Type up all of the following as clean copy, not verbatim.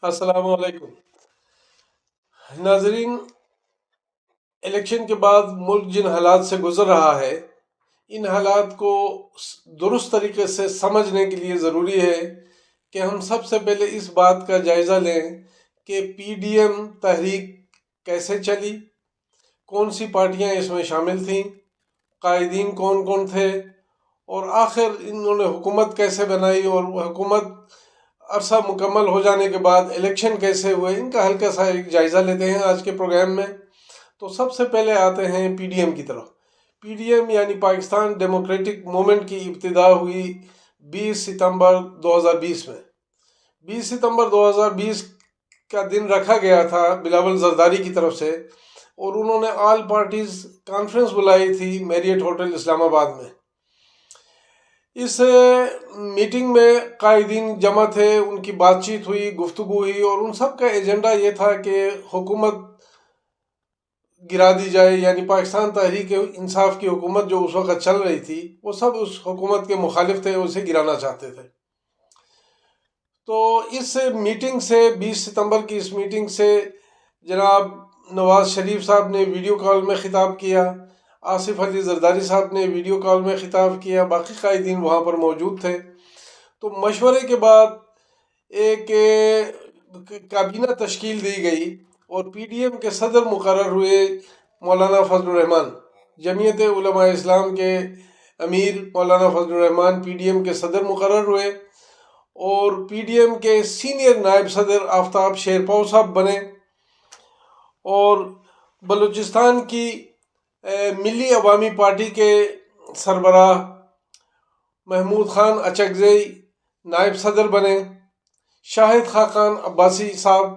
السلام علیکم ناظرین، الیکشن کے بعد ملک جن حالات سے گزر رہا ہے، ان حالات کو درست طریقے سے سمجھنے کے لیے ضروری ہے کہ ہم سب سے پہلے اس بات کا جائزہ لیں کہ پی ڈی ایم تحریک کیسے چلی، کون سی پارٹیاں اس میں شامل تھیں، قائدین کون کون تھے، اور آخر انہوں نے حکومت کیسے بنائی، اور وہ حکومت عرصہ مکمل ہو جانے کے بعد الیکشن کیسے ہوئے، ان کا ہلکا سا ایک جائزہ لیتے ہیں آج کے پروگرام میں۔ تو سب سے پہلے آتے ہیں پی ڈی ایم کی طرف۔ پی ڈی ایم یعنی پاکستان ڈیموکریٹک موومنٹ کی ابتدا ہوئی 20 ستمبر 2020 میں۔ 20 ستمبر 2020 کا دن رکھا گیا تھا بلاول زرداری کی طرف سے، اور انہوں نے آل پارٹیز کانفرنس بلائی تھی میریٹ ہوٹل اسلام آباد میں۔ اس میٹنگ میں قائدین جمع تھے، ان کی بات چیت ہوئی، گفتگو ہوئی، اور ان سب کا ایجنڈا یہ تھا کہ حکومت گرا دی جائے، یعنی پاکستان تحریک انصاف کی حکومت جو اس وقت چل رہی تھی، وہ سب اس حکومت کے مخالف تھے، اسے گرانا چاہتے تھے۔ تو اس میٹنگ سے 20 ستمبر کی اس میٹنگ سے جناب نواز شریف صاحب نے ویڈیو کال میں خطاب کیا، آصف علی زرداری صاحب نے ویڈیو کال میں خطاب کیا، باقی قائدین وہاں پر موجود تھے۔ تو مشورے کے بعد ایک کابینہ تشکیل دی گئی، اور پی ڈی ایم کے صدر مقرر ہوئے مولانا فضل الرحمان۔ جمعیت علماء اسلام کے امیر مولانا فضل الرحمان پی ڈی ایم کے صدر مقرر ہوئے، اور پی ڈی ایم کے سینئر نائب صدر آفتاب شیرپاؤ صاحب بنے، اور بلوچستان کی ملی عوامی پارٹی کے سربراہ محمود خان اچکزئی نائب صدر بنے۔ شاہد خاقان عباسی صاحب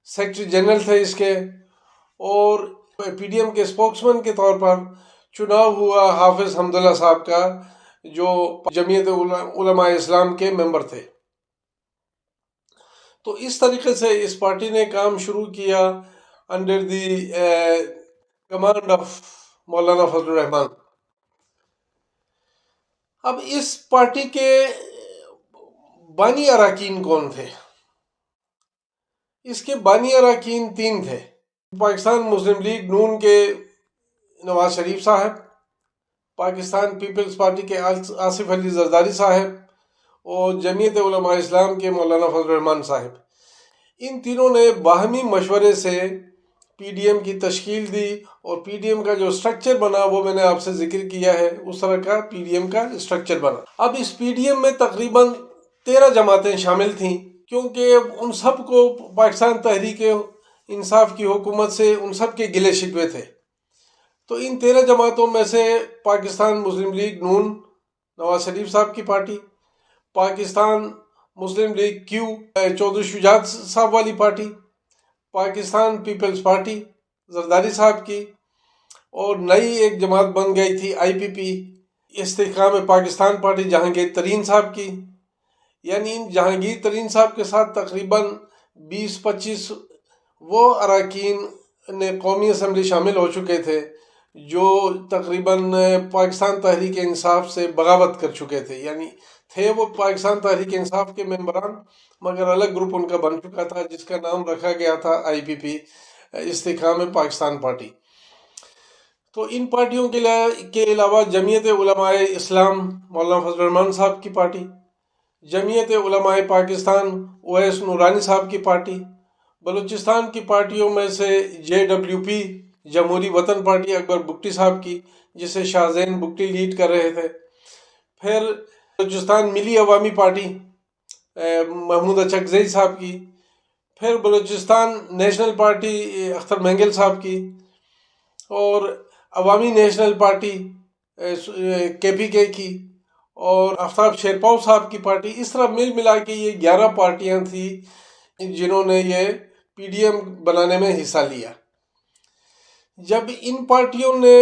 سیکرٹری جنرل تھے اس کے، اور پی ڈی ایم کے اسپوکسمین کے طور پر چناؤ ہوا حافظ حمداللہ صاحب کا، جو جمعیت علماء اسلام کے ممبر تھے۔ تو اس طریقے سے اس پارٹی نے کام شروع کیا انڈر دی کمانڈ آف مولانا فضل الرحمان۔ اب اس پارٹی کے بانی اراکین کون تھے؟ اس کے بانی اراکین 3 تھے۔ پاکستان مسلم لیگ نون کے نواز شریف صاحب، پاکستان پیپلز پارٹی کے آصف علی زرداری صاحب، اور جمعیت علماء اسلام کے مولانا فضل الرحمان صاحب۔ ان تینوں نے باہمی مشورے سے پی ڈی ایم کی تشکیل دی، اور پی ڈی ایم کا جو سٹرکچر بنا وہ میں نے آپ سے ذکر کیا ہے، اس طرح کا پی ڈی ایم کا سٹرکچر بنا۔ اب اس پی ڈی ایم میں تقریباً 13 جماعتیں شامل تھیں، کیونکہ ان سب کو پاکستان تحریک انصاف کی حکومت سے ان سب کے گلے شکوے تھے۔ تو ان 13 جماعتوں میں سے پاکستان مسلم لیگ نون نواز شریف صاحب کی party, Pakistan Muslim League Q Chaudhry Shujaat صاحب والی party, Pakistan Peoples Party Zardari صاحب کی، اور نئی ایک جماعت بن گئی تھی آئی پی پی استحکام پاکستان پارٹی جہانگیر ترین صاحب کی۔ یعنی ان جہانگیر ترین صاحب کے ساتھ تقریباً 20-25 وہ اراکین نے قومی اسمبلی شامل ہو چکے تھے، جو تقریباً پاکستان تحریک انصاف سے بغاوت کر چکے تھے، یعنی تھے وہ پاکستان تحریک انصاف کے ممبران، مگر الگ گروپ ان کا بن چکا تھا جس کا نام رکھا گیا تھا آئی پی پی استحکام پاکستان پارٹی۔ تو ان پارٹیوں کے علاوہ جمعیت علماء اسلام مولانا فضل الرحمان صاحب کی پارٹی، جمعیت علماء پاکستان اویس نورانی صاحب کی پارٹی، بلوچستان کی پارٹیوں میں سے جے ڈبلیو پی جمہوری وطن پارٹی اکبر بگٹی صاحب کی، جسے شاہ زین بگٹی لیڈ کر رہے تھے، پھر بلوچستان ملی عوامی پارٹی محمود اچکزئی صاحب کی، پھر بلوچستان نیشنل پارٹی اختر مینگل صاحب کی، اور عوامی نیشنل پارٹی کے پی کے کی، اور آفتاب شیرپاؤ صاحب کی پارٹی۔ اس طرح مل ملا کے یہ 11 پارٹیاں تھیں جنہوں نے یہ پی ڈی ایم بنانے میں حصہ لیا۔ جب ان پارٹیوں نے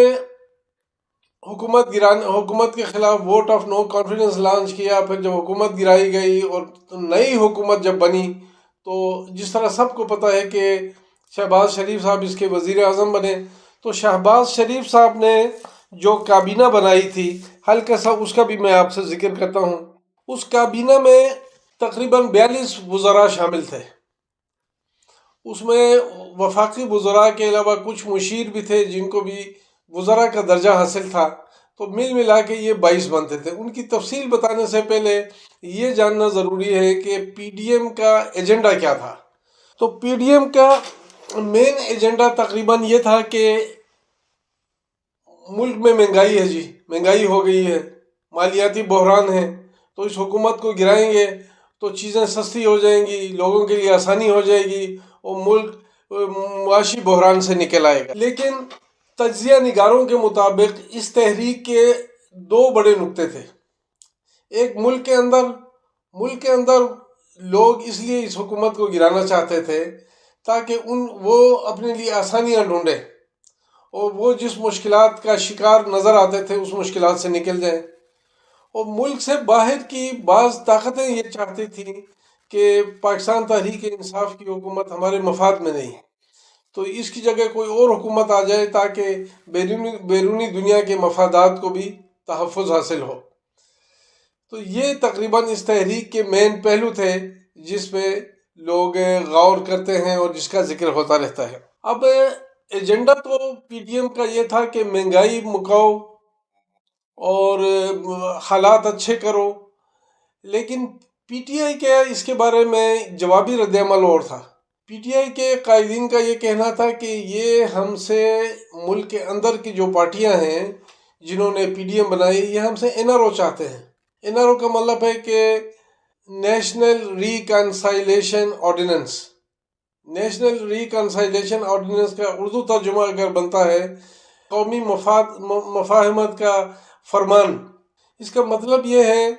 حکومت کے خلاف vote of no confidence launch کیا، پھر جب حکومت گرائی گئی اور نئی حکومت جب بنی، تو جس طرح سب کو پتہ ہے کہ شہباز شریف صاحب اس کے وزیر اعظم بنے، تو شہباز شریف صاحب نے جو کابینہ بنائی تھی، ہلکا سا اس کا بھی میں آپ سے ذکر کرتا ہوں۔ اس کابینہ میں تقریباً 42 وزراء شامل تھے۔ اس میں وفاقی وزراء کے علاوہ کچھ مشیر بھی تھے جن کو بھی وزراء کا درجہ حاصل تھا، تو مل ملا کے یہ 22 بنتے تھے۔ ان کی تفصیل بتانے سے پہلے یہ جاننا ضروری ہے کہ پی ڈی ایم کا ایجنڈا کیا تھا۔ تو پی ڈی ایم کا مین ایجنڈا تقریباً یہ تھا کہ ملک میں مہنگائی ہے جی، مہنگائی ہو گئی ہے، مالیاتی بحران ہے، تو اس حکومت کو گرائیں گے تو چیزیں سستی ہو جائیں گی، لوگوں کے لیے آسانی ہو جائے گی اور ملک معاشی بحران سے نکل آئے گا۔ لیکن تجزیہ نگاروں کے مطابق اس تحریک کے دو بڑے نقطے تھے۔ ایک ملک کے اندر لوگ اس لیے اس حکومت کو گرانا چاہتے تھے تاکہ وہ اپنے لیے آسانیاں ڈھونڈیں اور وہ جس مشکلات کا شکار نظر آتے تھے اس مشکلات سے نکل جائیں۔ اور ملک سے باہر کی بعض طاقتیں یہ چاہتی تھیں کہ پاکستان تحریک انصاف کی حکومت ہمارے مفاد میں نہیں ہے، تو اس کی جگہ کوئی اور حکومت آ جائے تاکہ بیرونی دنیا کے مفادات کو بھی تحفظ حاصل ہو۔ تو یہ تقریباً اس تحریک کے مین پہلو تھے جس پہ لوگ غور کرتے ہیں اور جس کا ذکر ہوتا رہتا ہے۔ اب ایجنڈا تو پی ڈی ایم کا یہ تھا کہ مہنگائی مکاؤ اور حالات اچھے کرو، لیکن پی ٹی آئی کا اس کے بارے میں جوابی رد عمل اور تھا۔ پی ٹی آئی کے قائدین کا یہ کہنا تھا کہ یہ ہم سے ملک کے اندر کی جو پارٹیاں ہیں جنہوں نے پی ڈی ایم بنائی، یہ ہم سے این آر او چاہتے ہیں۔ این آر او کا مطلب ہے کہ نیشنل ریکنسائلیشن آرڈیننس۔ نیشنل ریکنسائلیشن آرڈیننس کا اردو ترجمہ اگر بنتا ہے قومی مفاہمت کا فرمان۔ اس کا مطلب یہ ہے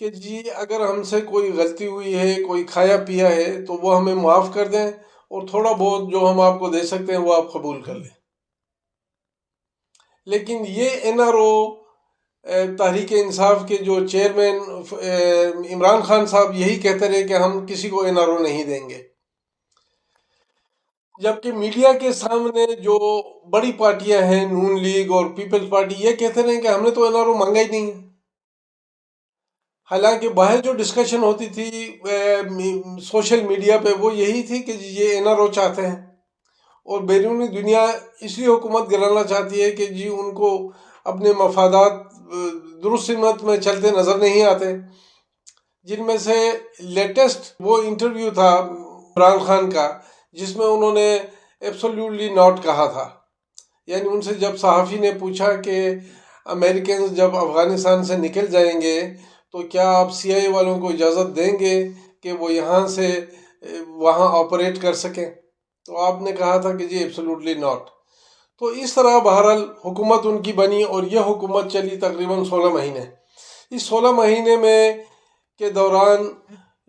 کہ جی اگر ہم سے کوئی غلطی ہوئی ہے، کوئی کھایا پیا ہے تو وہ ہمیں معاف کر دیں اور تھوڑا بہت جو ہم آپ کو دے سکتے ہیں وہ آپ قبول کر لیں۔ لیکن یہ N R O Tehreek Insaf کے جو چیئرمین عمران خان صاحب یہی کہتے رہے کہ ہم کسی کو این آر او نہیں دیں گے، جبکہ میڈیا کے سامنے جو بڑی پارٹیاں ہیں نون لیگ اور پیپلز پارٹی یہ کہتے رہے کہ ہم نے تو این آر او مانگا ہی نہیں ہے۔ حالانکہ باہر جو ڈسکشن ہوتی تھی سوشل میڈیا پہ وہ یہی تھی کہ یہ این آر او چاہتے ہیں اور بیرونی دنیا اس لیے حکومت گرانا چاہتی ہے کہ جی ان کو اپنے مفادات درست سمت میں چلتے نظر نہیں آتے۔ جن میں سے لیٹسٹ وہ انٹرویو تھا عمران خان کا جس میں انہوں نے ایبسلیوٹلی ناٹ کہا تھا، یعنی ان سے جب صحافی نے پوچھا کہ امریکنز جب افغانستان سے نکل جائیں گے تو کیا آپ سی آئی اے والوں کو اجازت دیں گے کہ وہ یہاں سے وہاں آپریٹ کر سکیں؟ تو آپ نے کہا تھا کہ جی ایبسلیوٹلی ناٹ۔ تو اس طرح بہرحال حکومت ان کی بنی اور یہ حکومت چلی تقریباً 16 مہینے۔ اس 16 مہینے میں کے دوران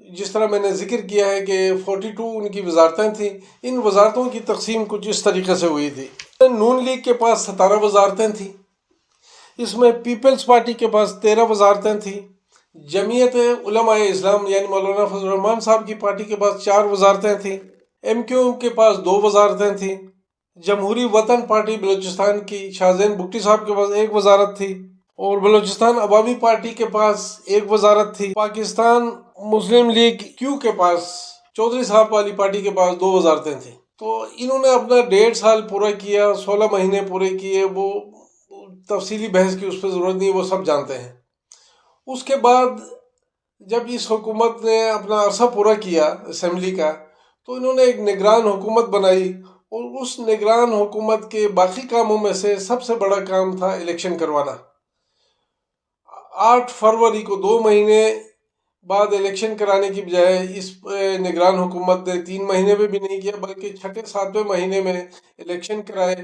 جس طرح میں نے ذکر کیا ہے کہ 42 ان کی وزارتیں تھیں۔ ان وزارتوں کی تقسیم کچھ اس طریقے سے ہوئی تھی۔ نون لیگ کے پاس 17 وزارتیں تھیں، اس میں پیپلز پارٹی کے پاس 13 وزارتیں تھیں، جمعیت علماء اسلام یعنی مولانا فضل الرحمان صاحب کی پارٹی کے پاس 4 وزارتیں تھیں، ایم کیو ایم کے پاس 2 وزارتیں تھیں، جمہوری وطن پارٹی بلوچستان کی شاہ زین بگٹی صاحب کے پاس 1 وزارت تھی اور بلوچستان عوامی پارٹی کے پاس 1 وزارت تھی۔ پاکستان مسلم لیگ کیو کے پاس چودھری صاحب والی پارٹی کے پاس 2 وزارتیں تھیں۔ تو انہوں نے اپنا 1.5 سال پورا کیا، 16 مہینے پورے کیے، وہ تفصیلی بحث کی اس پہ ضرورت نہیں، وہ سب جانتے ہیں۔ اس کے بعد جب اس حکومت نے اپنا عرصہ پورا کیا اسمبلی کا تو انہوں نے ایک نگران حکومت بنائی اور اس نگران حکومت کے باقی کاموں میں سے سب سے بڑا کام تھا الیکشن کروانا۔ 8 فروری کو 2 مہینے بعد الیکشن کرانے کی بجائے اس نگران حکومت نے 3 مہینے میں بھی نہیں کیا بلکہ 6 7ویں مہینے میں الیکشن کرائے۔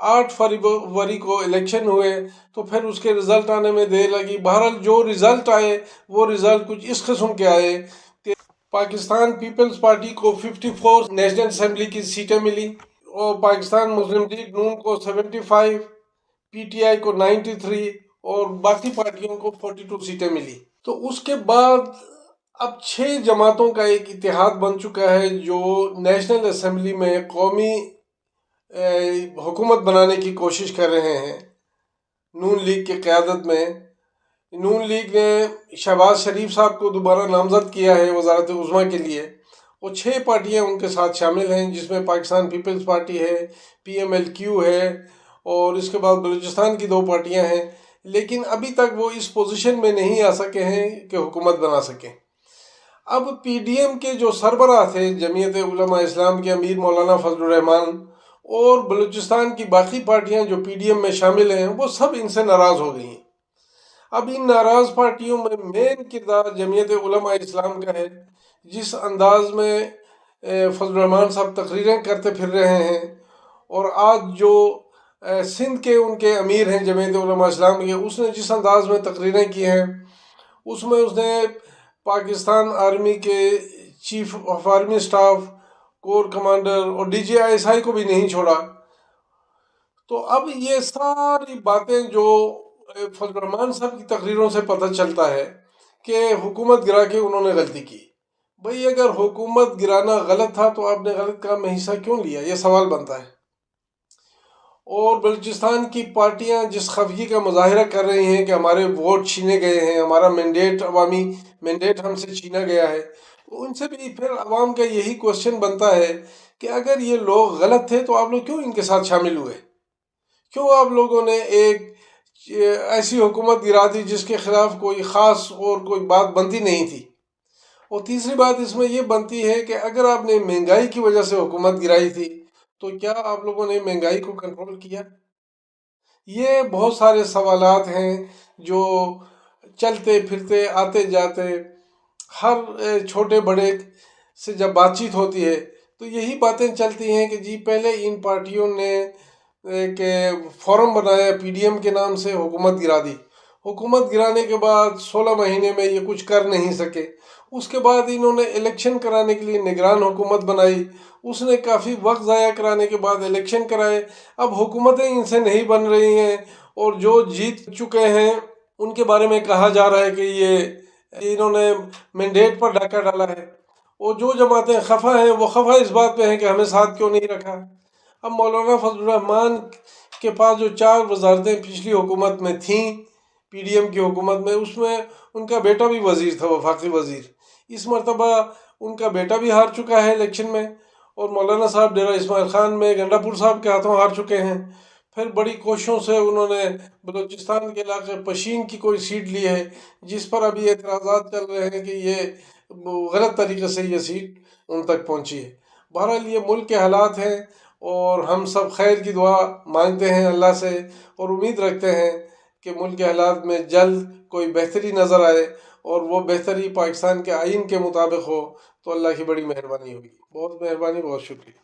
8 فروری کو الیکشن ہوئے تو پھر اس کے رزلٹ آنے میں دیر لگی۔ بہرحال جو رزلٹ آئے وہ رزلٹ کچھ اس قسم کے آئے کہ پاکستان پیپلز پارٹی کو 54 نیشنل اسمبلی کی سیٹیں ملی اور پاکستان مسلم لیگ نون کو 75، پی ٹی آئی کو 93 اور باقی پارٹیوں کو 42 سیٹیں ملی۔ تو اس کے بعد اب 6 جماعتوں کا ایک اتحاد بن چکا ہے جو نیشنل اسمبلی میں قومی حکومت بنانے کی کوشش کر رہے ہیں نون لیگ کی قیادت میں۔ نون لیگ نے شہباز شریف صاحب کو دوبارہ نامزد کیا ہے وزارت عظمیٰ کے لیے وہ 6 پارٹیاں ان کے ساتھ شامل ہیں، جس میں پاکستان پیپلز پارٹی ہے، PMLQ ہے، اور اس کے بعد بلوچستان کی 2 پارٹیاں ہیں، لیکن ابھی تک وہ اس پوزیشن میں نہیں آ سکے ہیں کہ حکومت بنا سکیں۔ اب PDM کے جو سربراہ تھے، جمعیت علماء اسلام کے امیر مولانا فضل الرحمان، اور بلوچستان کی باقی پارٹیاں جو PDM میں شامل ہیں، وہ سب ان سے ناراض ہو گئی ہیں۔ اب ان ناراض پارٹیوں میں مین کردار جمعیت علماء اسلام کا ہے، جس انداز میں فضل الرحمان صاحب تقریریں کرتے پھر رہے ہیں، اور آج جو سندھ کے ان کے امیر ہیں جمعیت علماء اسلام کے، اس نے جس انداز میں تقریریں کی ہیں، اس میں اس نے پاکستان آرمی کے chief of army staff, corps commander اور DGI کو بھی نہیں چھوڑا۔ تو اب یہ ساری باتیں جو فضل الرحمان صاحب کی تقریروں سے پتہ چلتا ہے کہ حکومت گرا کے انہوں نے غلطی کی۔ بھئی اگر حکومت گرانا غلط تھا تو آپ نے غلط کام میں حصہ کیوں لیا؟ یہ سوال بنتا ہے۔ اور بلوچستان کی پارٹیاں جس خفگی کا مظاہرہ کر رہی ہیں کہ ہمارے ووٹ چھینے گئے ہیں، ہمارا مینڈیٹ، عوامی مینڈیٹ ہم سے چھینا گیا ہے، ان سے بھی پھر عوام کا یہی کوسچن بنتا ہے کہ اگر یہ لوگ غلط تھے تو آپ لوگ کیوں ان کے ساتھ شامل ہوئے؟ کیوں آپ لوگوں نے ایک ایسی حکومت گرا دی جس کے خلاف کوئی خاص اور کوئی بات بنتی نہیں تھی؟ اور تیسری بات اس میں یہ بنتی ہے کہ اگر آپ نے مہنگائی کی وجہ سے حکومت گرائی تھی تو کیا آپ لوگوں نے مہنگائی کو کنٹرول کیا؟ یہ بہت سارے سوالات ہیں جو چلتے پھرتے آتے جاتے ہر چھوٹے بڑے سے جب بات چیت ہوتی ہے تو یہی باتیں چلتی ہیں کہ جی پہلے ان پارٹیوں نے ایک فورم بنایا PDM کے نام سے، حکومت گرا دی۔ حکومت گرانے کے بعد 16 مہینے میں یہ کچھ کر نہیں سکے۔ اس کے بعد انہوں نے الیکشن کرانے کے لیے نگران حکومت بنائی، اس نے کافی وقت ضائع کرانے کے بعد الیکشن کرائے۔ اب حکومتیں ان سے نہیں بن رہی ہیں، اور جو جیت چکے ہیں ان کے بارے میں کہا جا رہا ہے کہ یہ انہوں نے مینڈیٹ پر ڈاکہ ڈالا ہے، اور جو جماعتیں خفا ہیں وہ خفا اس بات پہ ہیں کہ ہمیں ساتھ کیوں نہیں رکھا۔ اب مولانا فضل الرحمان کے پاس جو 4 وزارتیں پچھلی حکومت میں تھیں، PDM کی حکومت میں، اس میں ان کا بیٹا بھی وزیر تھا، وفاقی وزیر۔ اس مرتبہ ان کا بیٹا بھی ہار چکا ہے الیکشن میں، اور مولانا صاحب ڈیرہ اسماعیل خان میں گنڈا پور صاحب کے ہاتھوں ہار چکے ہیں۔ پھر بڑی کوششوں سے انہوں نے بلوچستان کے علاقے پشین کی کوئی سیٹ لی ہے، جس پر ابھی اعتراضات چل رہے ہیں کہ یہ غلط طریقے سے یہ سیٹ ان تک پہنچی ہے۔ بہرحال یہ ملک کے حالات ہیں، اور ہم سب خیر کی دعا مانگتے ہیں اللہ سے، اور امید رکھتے ہیں کہ ملک کے حالات میں جلد کوئی بہتری نظر آئے، اور وہ بہتری پاکستان کے آئین کے مطابق ہو تو اللہ کی بڑی مہربانی ہوگی۔ بہت مہربانی، بہت شکریہ۔